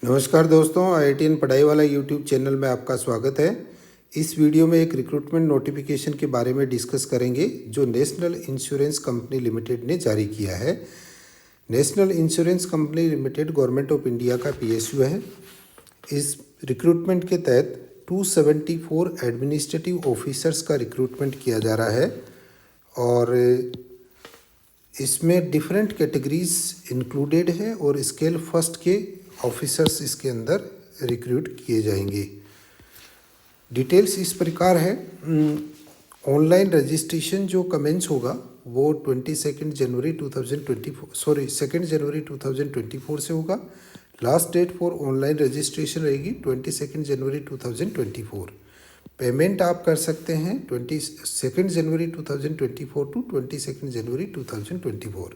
नमस्कार दोस्तों, IITN पढ़ाई वाला यूट्यूब चैनल में आपका स्वागत है। इस वीडियो में एक रिक्रूटमेंट नोटिफिकेशन के बारे में डिस्कस करेंगे जो नेशनल इंश्योरेंस कंपनी लिमिटेड ने जारी किया है। National insurance company limited government of India का PSU है। इस रिक्रूटमेंट के तहत 274 एडमिनिस्ट्रेटिव ऑफिसर्स का रिक्रूटमेंट किया जा रहा है और इसमें डिफरेंट कैटेगरीज इंक्लूडेड है और स्केल फर्स्ट के ऑफिसर्स इसके अंदर रिक्रूट किए जाएंगे। डिटेल्स इस प्रकार है। ऑनलाइन रजिस्ट्रेशन जो कमेंस होगा वो 2 जनवरी 2024 से होगा। Last date for online registration रहेगी 22 जनवरी 2024। पेमेंट आप कर सकते हैं 22 जनवरी 2024 टू 22 जनवरी 2024।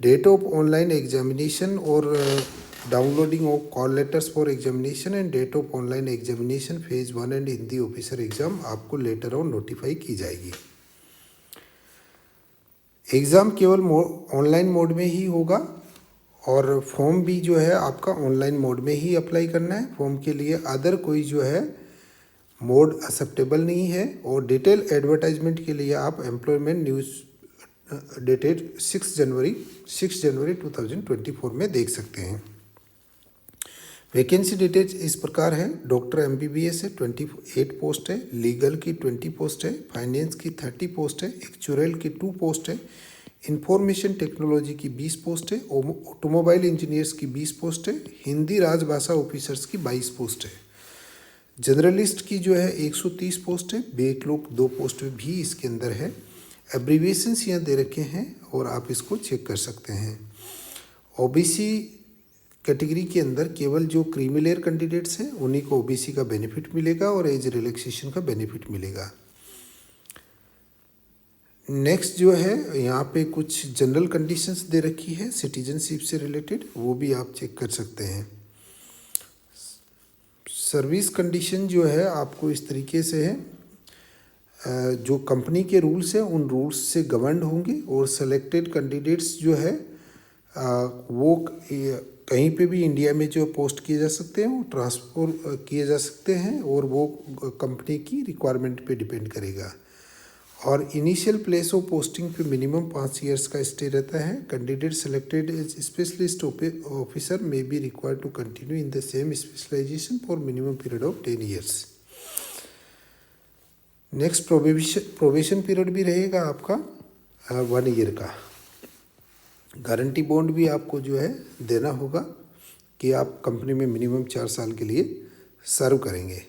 डेट ऑफ ऑनलाइन एग्जामिनेशन और downloading of call letters for examination and date of online examination phase 1 and Hindi officer exam आपको लेटर ऑन नोटिफाई की जाएगी। एग्ज़ाम केवल ऑनलाइन मोड में ही होगा और फॉर्म भी जो है आपका ऑनलाइन मोड में ही अप्लाई करना है। फॉर्म के लिए अदर कोई जो है मोड एक्सेप्टेबल नहीं है। और डिटेल एडवर्टाइजमेंट के लिए आप एम्प्लॉयमेंट न्यूज़ डेटेड 6 जनवरी 2024 में देख सकते हैं। वैकेंसी डिटेल्स इस प्रकार है। डॉक्टर MBBS है 28 पोस्ट है, लीगल की 20 पोस्ट है, फाइनेंस की 30 पोस्ट है, एक्चुअल की 2 पोस्ट है, इंफॉर्मेशन टेक्नोलॉजी की 20 पोस्ट है, ऑटोमोबाइल इंजीनियर्स की 20 पोस्ट है, हिंदी राजभाषा ऑफिसर्स की 22 पोस्ट है। जर्नलिस्ट की जो है 130 पोस्ट है, बैकलॉग 2 पोस्ट भी इसके अंदर है। एब्रीविएशंस यहाँ दे रखे हैं और आप इसको चेक कर सकते हैं। OBC कैटेगरी के अंदर केवल जो क्रीमी लेयर कैंडिडेट्स हैं उन्हीं को OBC का बेनिफिट मिलेगा और एज रिलैक्सेशन का बेनिफिट मिलेगा। नेक्स्ट जो है यहाँ पे कुछ जनरल कंडीशंस दे रखी है सिटीजनशिप से रिलेटेड, वो भी आप चेक कर सकते हैं। सर्विस कंडीशन जो है आपको इस तरीके से है, जो कंपनी के रूल्स हैं उन रूल्स से गवर्नड होंगे और सेलेक्टेड कैंडिडेट्स जो है वो कहीं पे भी इंडिया में जो पोस्ट किए जा सकते हैं वो ट्रांसफर किए जा सकते हैं और वो कंपनी की रिक्वायरमेंट पे डिपेंड करेगा। और इनिशियल प्लेस ऑफ पोस्टिंग पे मिनिमम 5 ईयर्स का स्टे रहता है। Candidate selected as specialist officer may be required to continue in the same specialisation for minimum period of 10 years. Next probation period भी रहेगा आपका 1 ईयर का। गारंटी बॉन्ड भी आपको जो है देना होगा कि आप कंपनी में मिनिमम 4 साल के लिए सर्व करेंगे।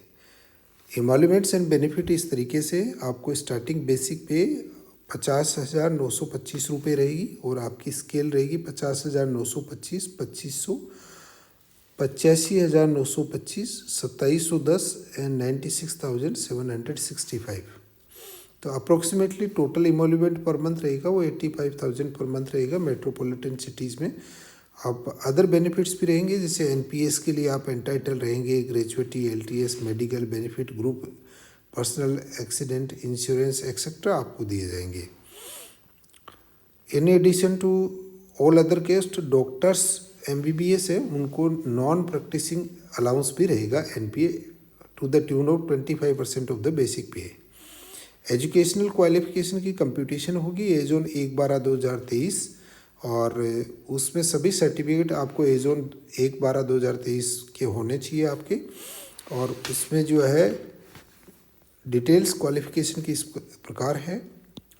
एमोल्यूमेंट्स एंड बेनिफिट इस तरीके से आपको स्टार्टिंग बेसिक पे 50,925 रुपये रहेगी और आपकी स्केल रहेगी 50,925, 2,500, 85,925, 2,710 एंड 96,765। तो अप्रोक्सीमेटली टोटल इमोल्यूमेंट पर मंथ रहेगा वो 85,000 पर मंथ रहेगा मेट्रोपॉलिटन सिटीज़ में। अब अदर बेनिफिट्स भी रहेंगे, जैसे NPS के लिए आप एंटाइटल रहेंगे, gratuity, LTS, medical benefit, group personal accident insurance etcetera आपको दिए जाएंगे। In addition to all other cast doctors MBBS है उनको नॉन प्रैक्टिसिंग अलाउंस भी रहेगा NPA to the tune of 25% of the basic pay. Educational qualification की computation होगी as on 1/12/2023 और उसमें सभी सर्टिफिकेट आपको एज ऑन 1/12/2023 के होने चाहिए आपके। और इसमें जो है डिटेल्स क्वालिफिकेशन की इस प्रकार है।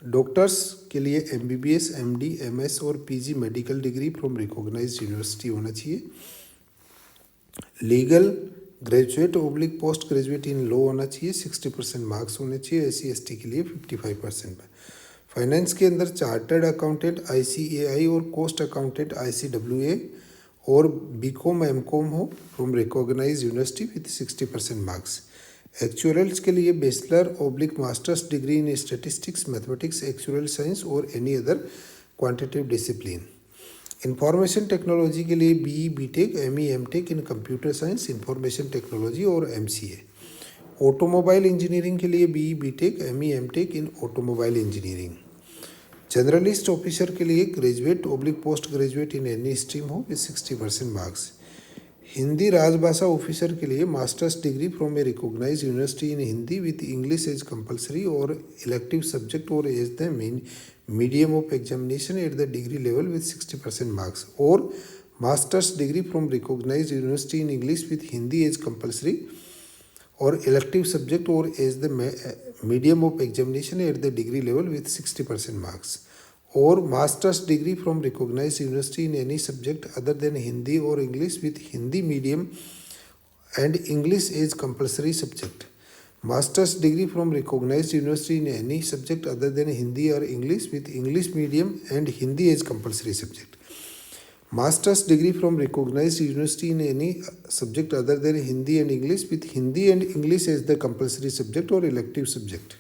डॉक्टर्स के लिए MBBS, MD, MS और PG medical degree from recognised university होना चाहिए। Legal graduate oblique post graduate in law होना चाहिए, 60% मार्क्स होने चाहिए। SC/ST के लिए 55%। फाइनेंस के अंदर चार्टर्ड अकाउंटेंट ICAI और कॉस्ट अकाउंटेंट ICWA और BCom MCom हो from recognised university with 60% marks. Actuals के लिए bachelor oblique masters degree in statistics, mathematics, actual science और any other quantitative discipline. Information technology के लिए BE, BTech, ME, MTech in computer science, information technology और MCA। Automobile engineering के लिए BE, BTech, ME, MTech in automobile engineering. Generalist officer के लिए graduate oblique post graduate in any stream हो with 60% marks. Hindi Rajbhasha officer के लिए masters degree from a recognised university in Hindi with English as compulsory और elective subject और as the main medium of examination at the degree level with 60% marks, और masters degree from recognised university in English with Hindi as compulsory और elective subject और as the medium of examination at the degree level with 60% marks, और masters degree from recognised university in any subject other than Hindi और English with Hindi medium and English as compulsory subject. Masters degree from recognised university in any subject other than Hindi और English with English medium and Hindi as compulsory subject. Masters degree from recognised university in any subject other than Hindi and English with Hindi and English as the compulsory subject और elective subject.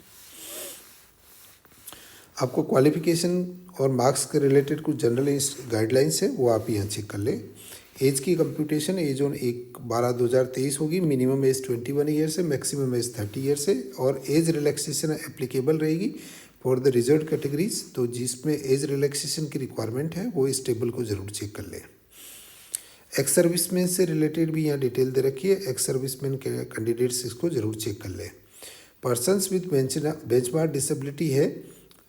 आपको qualification और marks के related कुछ general guidelines है, वो आप यहाँ check कर लें। एज की कंप्यूटेशन एज ऑन 1/12/2023 होगी। मिनिमम एज 21 ईयर्स है, मैक्सिमम एज 30 ईयर्स है, और एज रिलैक्सेशन एप्लीकेबल रहेगी फॉर द रिजर्व कैटेगरीज। तो जिसमें एज रिलैक्सेशन की रिक्वायरमेंट है वो इस टेबल को जरूर चेक कर लें। एक्स सर्विसमैन से रिलेटेड भी यहाँ डिटेल दे रखी है, एक्स सर्विसमैन के कैंडिडेट्स इसको जरूर चेक कर लें। पर्सनस विद बेंचमार्क डिसेबिलिटी है,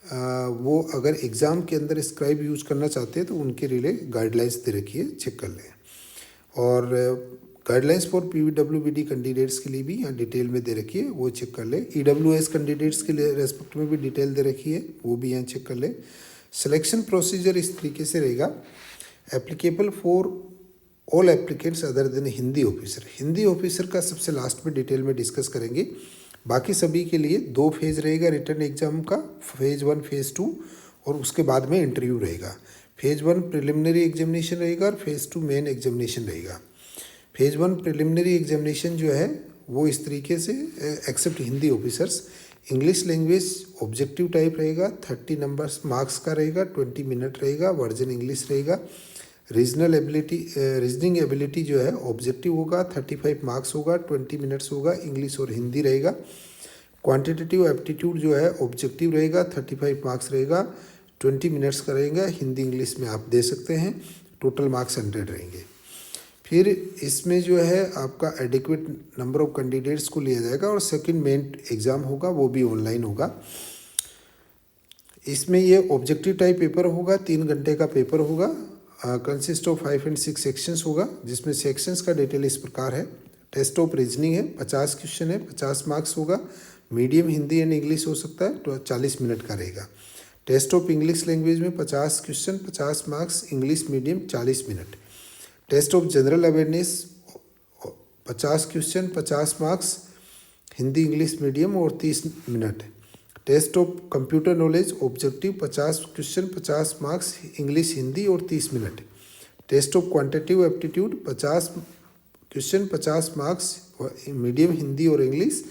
वो अगर एग्ज़ाम के अंदर स्क्राइब यूज करना चाहते हैं तो उनके लिए गाइडलाइंस दे रखी है, चेक कर लें। और गाइडलाइंस फॉर PWBD कैंडिडेट्स के लिए भी यहाँ डिटेल में दे रखी है, वो चेक कर लें। EWS कैंडिडेट्स के लिए रेस्पेक्ट में भी डिटेल दे रखी है, वो भी यहाँ चेक कर लें। सिलेक्शन प्रोसीजर इस तरीके से रहेगा, applicable for all applicants other than Hindi officer. Hindi officer का सबसे लास्ट में डिटेल में डिस्कस करेंगे। बाकी सभी के लिए 2 फेज़ रहेगा रिटर्न एग्जाम का, फेज़ 1 फेज़ 2, और उसके बाद में इंटरव्यू रहेगा। फेज़ 1 प्रिलिमिनरी एग्जामिनेशन रहेगा और फेज़ 2 मेन एग्जामिनेशन रहेगा। फेज़ 1 प्रिलिमिनरी एग्जामिनेशन जो है वो इस तरीके से, except Hindi officers, English language objective type रहेगा, 30 नंबर्स मार्क्स का रहेगा, 20 मिनट रहेगा, वर्जन इंग्लिश रहेगा। रीजनिंग एबिलिटी जो है ऑब्जेक्टिव होगा, 35 मार्क्स होगा, 20 मिनट्स होगा, इंग्लिश और हिंदी रहेगा। क्वांटिटेटिव एप्टीट्यूड जो है ऑब्जेक्टिव रहेगा, 35 मार्क्स रहेगा, 20 मिनट्स का रहेगा, हिंदी इंग्लिश में आप दे सकते हैं, टोटल मार्क्स 100 रहेंगे। फिर इसमें जो है आपका एडिक्वेट नंबर ऑफ कैंडिडेट्स को लिया जाएगा, और सेकंड मेन एग्ज़ाम होगा वो भी ऑनलाइन होगा। इसमें ये ऑब्जेक्टिव टाइप पेपर होगा, 3 घंटे का पेपर होगा, कंसिस्ट ऑफ 5 and 6 सेक्शंस होगा, जिसमें सेक्शंस का डिटेल इस प्रकार है। टेस्ट ऑफ रीजनिंग है, 50 क्वेश्चन है, 50 मार्क्स होगा। मीडियम हिंदी एंड इंग्लिश हो सकता है, तो 40 मिनट का रहेगा। टेस्ट ऑफ इंग्लिश लैंग्वेज में 50 question, 50 marks, English medium 40 minute. Test of general awareness 50 question, 50 marks, Hindi English medium और 30 minute. Test of computer knowledge objective 50 question, 50 marks, English Hindi और 30 minute. Test of quantitative aptitude 50 question, 50 marks, medium Hindi और English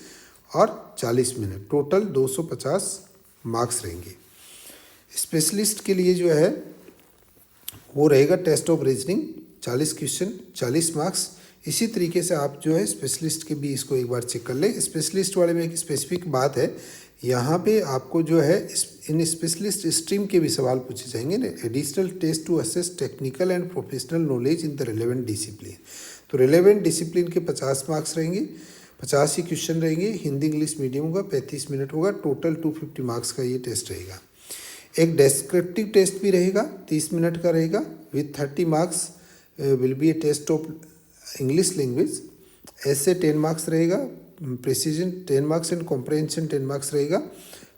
और 40 minute, total 250 marks रहेंगे। Specialist के लिए जो है वो रहेगा test of reasoning 40 question, 40 marks. इसी तरीके से आप जो है स्पेशलिस्ट के भी इसको एक बार चेक कर लें। स्पेशलिस्ट वाले में एक स्पेसिफिक बात है, यहाँ पे आपको जो है इन स्पेशलिस्ट स्ट्रीम के भी सवाल पूछे जाएंगे ना। Additional test to assess technical and professional knowledge in the relevant discipline. तो रिलेवेंट डिसिप्लिन के 50 मार्क्स रहेंगे, 50 ही क्वेश्चन रहेंगे, हिंदी इंग्लिश मीडियम होगा, 35 मिनट होगा, टोटल 250 मार्क्स का ये टेस्ट रहेगा। एक डेस्क्रिप्टिव टेस्ट भी रहेगा, 30 मिनट का रहेगा, with 30 marks will be a test of English language. Essay 10 marks रहेगा, precision 10 marks and comprehension 10 marks रहेगा।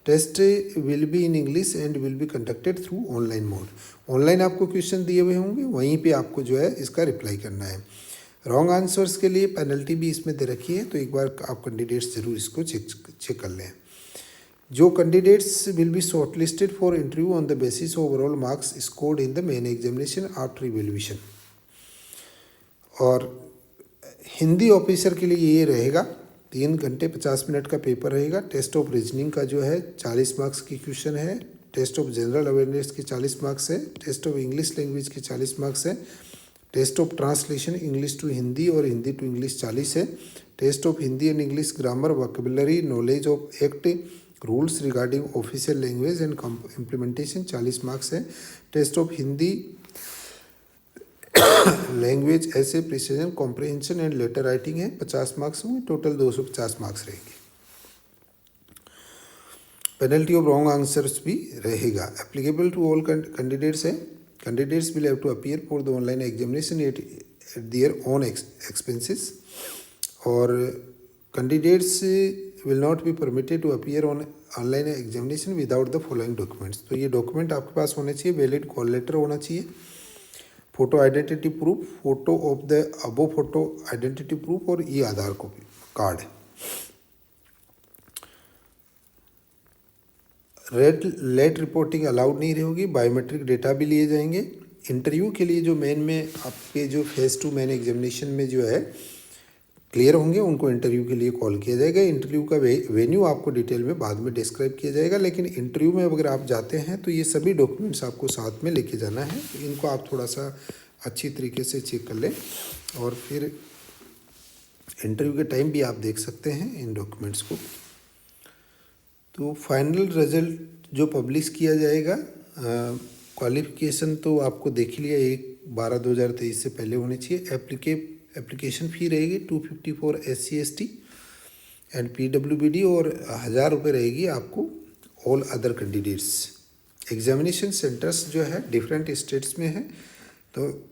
Test will be in English and will be conducted through online mode. Online आपको question दिए हुए होंगे, वहीं पे आपको जो है इसका रिप्लाई करना है। रॉन्ग आंसर्स के लिए पेनल्टी भी इसमें दे रखी है, तो एक बार आप कैंडिडेट्स जरूर इसको चेक कर लें। जो candidates will be shortlisted for interview on the basis overall marks scored in the main examination after evaluation. और हिंदी ऑफिसर के लिए ये रहेगा, 3 घंटे 50 मिनट का पेपर रहेगा। टेस्ट ऑफ रीजनिंग का जो है 40 मार्क्स की क्वेश्चन है। टेस्ट ऑफ जनरल अवेयरनेस के 40 मार्क्स है। टेस्ट ऑफ इंग्लिश लैंग्वेज के 40 मार्क्स है। Test of translation English to Hindi और हिंदी टू इंग्लिश 40 है। Test of Hindi and English grammar, vocabulary, knowledge of act, rules regarding official language and implementation 40 marks है। Test of Hindi language ऐसे precision comprehension and letter writing है, 50 marks होंगे, total 250 marks रहेंगे। Penalty of wrong answers भी रहेगा। Applicable to all candidates है। Candidates will have to appear for the online examination at their own expenses, और candidates will not be permitted to appear on online examination without the following documents. तो ये document आपके पास होने चाहिए, valid call letter होना चाहिए, photo identity proof, photo of the above photo identity proof, और e Aadhaar copy card. Late reporting allowed नहीं रहेगी, बायोमेट्रिक डेटा भी लिए जाएंगे। इंटरव्यू के लिए जो मेन में आपके जो फेज़ 2 मेन एग्जामिनेशन में जो है क्लियर होंगे, उनको इंटरव्यू के लिए कॉल किया जाएगा। इंटरव्यू का वेन्यू आपको डिटेल में बाद में डिस्क्राइब किया जाएगा, लेकिन इंटरव्यू में अगर आप जाते हैं तो ये सभी डॉक्यूमेंट्स आपको साथ में लेके जाना है। तो इनको आप थोड़ा सा अच्छी तरीके से चेक कर लें, और फिर इंटरव्यू के टाइम भी आप देख सकते हैं इन डॉक्यूमेंट्स को। तो फाइनल रिजल्ट जो पब्लिश किया जाएगा, क्वालिफिकेशन तो आपको देख लिया, 1/12/2023 से पहले होनी चाहिए। एप्लीकेशन फ़ी रहेगी 250 फॉर SC/ST एंड PWBD, और 1000 रुपये रहेगी आपको all other candidates. Examination centres जो है डिफरेंट स्टेट्स में है, तो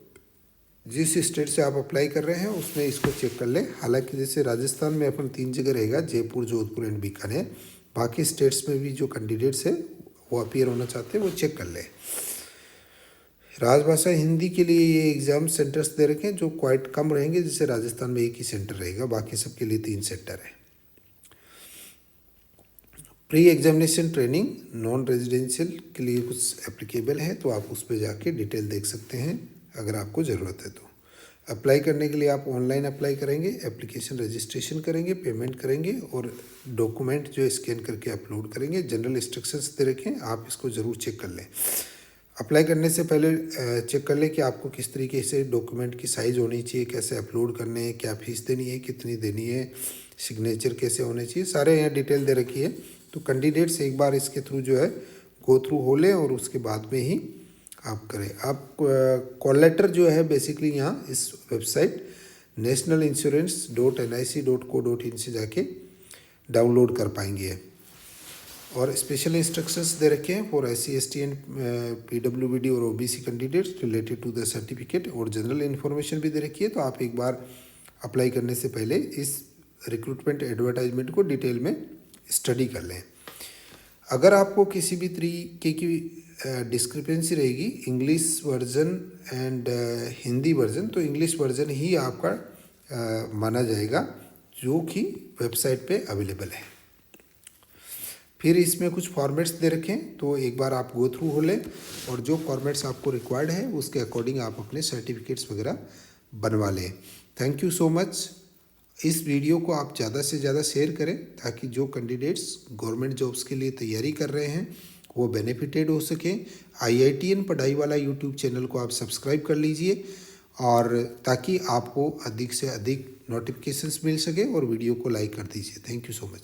जिस स्टेट से आप अप्लाई कर रहे हैं उसमें इसको चेक कर लें। हालांकि जैसे राजस्थान में अपन 3 जगह रहेगा, जयपुर, जोधपुर एंड बीकानेर। बाकी स्टेट्स में भी जो कैंडिडेट्स है वो अपीयर होना चाहते हैं वो चेक कर लें। राजभाषा हिंदी के लिए ये एग्ज़ाम सेंटर्स दे रखे हैं जो क्वाइट कम रहेंगे, जैसे राजस्थान में 1 ही सेंटर रहेगा, बाकी सबके लिए 3 सेंटर है। Pre examination training non residential के लिए कुछ एप्लीकेबल है, तो आप उस पर जाके डिटेल देख सकते हैं अगर आपको ज़रूरत है तो। अप्लाई करने के लिए आप ऑनलाइन अप्लाई करेंगे, एप्लीकेशन रजिस्ट्रेशन करेंगे, पेमेंट करेंगे, और डॉक्यूमेंट जो स्कैन करके अपलोड करेंगे। जनरल इंस्ट्रक्शंस दे रखें, आप इसको ज़रूर चेक कर लें। अप्लाई करने से पहले चेक कर लें कि आपको किस तरीके से डॉक्यूमेंट की साइज़ होनी चाहिए, कैसे अपलोड करने हैं, क्या फ़ीस देनी है, कितनी देनी है, सिग्नेचर कैसे होने चाहिए, सारे यहाँ डिटेल दे रखी है। तो कैंडिडेट्स एक बार इसके थ्रू जो है गो थ्रू हो लें, और उसके बाद में ही आप करें। आप कॉल लेटर जो है बेसिकली यहाँ इस वेबसाइट nationalinsurance.nic.co.in से जाके डाउनलोड कर पाएंगे। और स्पेशल इंस्ट्रक्शंस दे रखे हैं फॉर SC/ST एंड PWBD और OBC candidates related to the certificate, और जनरल इन्फॉर्मेशन भी दे रखी है। तो आप एक बार अप्लाई करने से पहले इस रिक्रूटमेंट एडवर्टाइजमेंट को डिटेल में स्टडी कर लें। अगर आपको किसी भी तरीके की डिस्क्रिपेंसी रहेगी English version and Hindi version, तो इंग्लिश वर्जन ही आपका माना जाएगा जो कि वेबसाइट पे अवेलेबल है। फिर इसमें कुछ फॉर्मेट्स दे रखें, तो एक बार आप गो थ्रू हो लें, और जो फॉर्मेट्स आपको रिक्वायर्ड है उसके अकॉर्डिंग आप अपने सर्टिफिकेट्स वगैरह बनवा लें। Thank you so much. इस वीडियो को आप ज़्यादा से ज़्यादा शेयर करें ताकि जो कैंडिडेट्स गवर्नमेंट जॉब्स के लिए तैयारी कर रहे हैं वो बेनिफिटेड हो सकें। IITN पढ़ाई वाला यूट्यूब चैनल को आप सब्सक्राइब कर लीजिए, और ताकि आपको अधिक से अधिक नोटिफिकेशंस मिल सके, और वीडियो को लाइक कर दीजिए। Thank you so much.